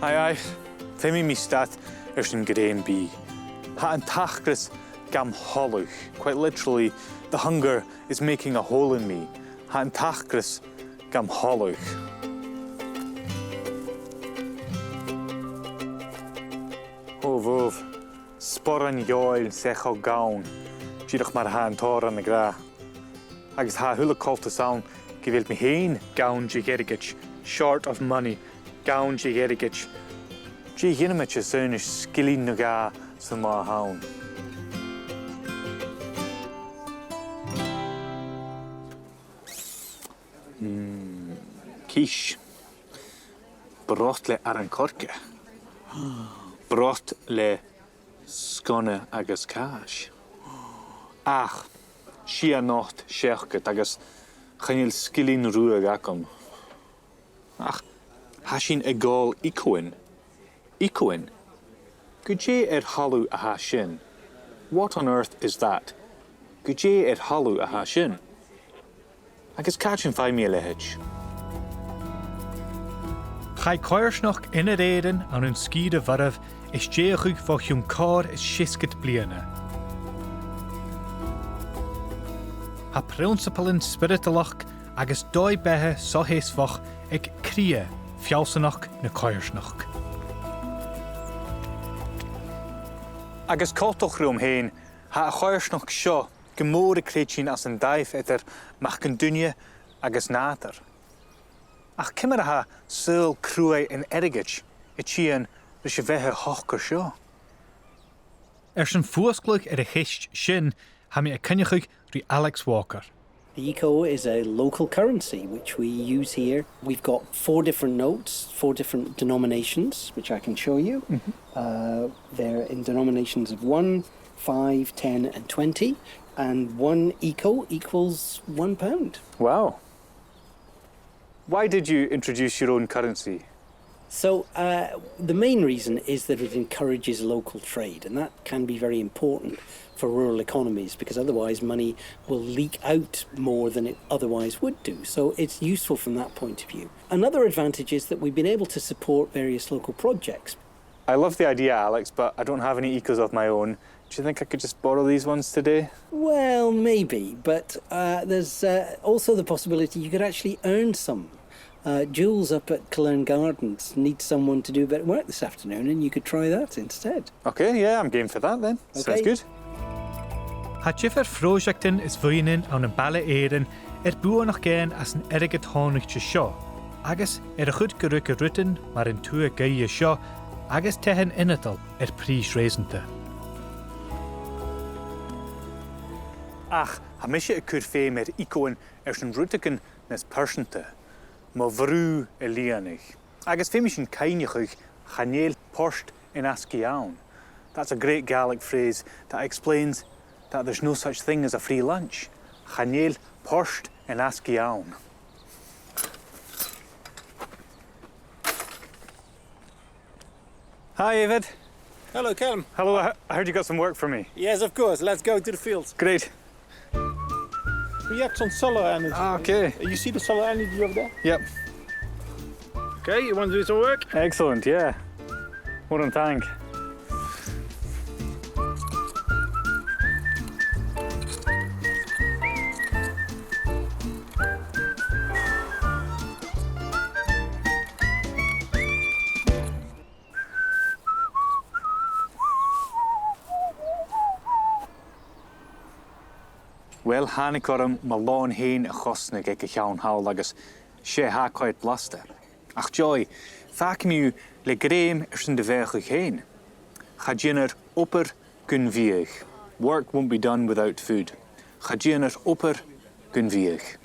Aye. Femi mi stat sy'n grain bee. Ha an tachgris gam holwch. Quite literally, the hunger is making a hole in me. Ha an tachgris gam holwch. Vov, sporan joil sech o gawn. Gidach mar ha an tor an y gra. Agus ha hula colta sound, gyfil mi hein gawn jigerigich, short of money, gawn jigerigich. G hinamich is soonish skilly nuga sa ma hawn. Kish. Brot le ar an corca. Brot le scone agus cash. Ach, Shia nocht sheachget agus chanil skillin ruag acum. Ach, hashin egal ecoin. Ecoin? Guje halu a hashin. What on earth is that? Guje halu a hashin. Agus catchin fi mi lehich. Chai Coimhearsnachd Inbhir Èireann an an scíde bharibh is déachug fá chiumcar is sioscait bliana. Ha principalin spiritalach agus dói bethe sohéasfach ag cria fialsanach na Coimhearsnachd. Agus coltoch rúm héin, ha a Coimhearsnachd seo gemóra créitsin as an daif etter mach gan dunne agus nátar. Ach cimar ha sul cruai in erigich, tían rys bhethe hochgur seo. Sy'n fuasglug a chist sin ha mi a cynnychug rí Alex Walker. The eco is a local currency which we use here. We've got 4 different notes, 4 different denominations, which I can show you. They're in denominations of 1, 5, 10 and 20. And 1 eco equals £1. Wow. Why did you introduce your own currency? So the main reason is that it encourages local trade, and that can be very important for rural economies because otherwise money will leak out more than it otherwise would do. So it's useful from that point of view. Another advantage is that we've been able to support various local projects. I love the idea, Alex, but I don't have any ecos of my own. Do you think I could just borrow these ones today? Well, maybe, but there's also the possibility you could actually earn some. Jules up at Calum Gardens needs someone to do a bit of work this afternoon, and you could try that instead. Okay, yeah, I'm game for that then. Okay. Sounds good. Ha tjiffer fróiseachtain is bhuiinin an an Balla Éireann buanach géin as an erigid tháineachta seo, agus a chud go ruch a rutain mar in tú a gaia seo, agus tehan inatal prís réisanta. Ach, ha misje a cur fé mer ecoin sy'n rútegan nes persanta. Ma vrú a líanach. Agus fé sin cainechug chanéal post in an-asgaidh. That's a great Gaelic phrase that explains that there's no such thing as a free lunch. Chanéal post in an-asgaidh. Hi, David. Hello, Calum. Hello, I heard you got some work for me. Yes, of course. Let's go to the fields. Great. React on solar energy. Okay. You see the solar energy over there? Yep. Okay, you want to do some work? Excellent, yeah. What on thank. Well, hánig orm ma lán héin a chosnig ag a cheann hawl agus sé ha coid blasta. Ach joy, fac miú le gréim sy'n dyfeach héin. Chadjinner upper gun viech. Work won't be done without food. Chadjinner upper gun viech.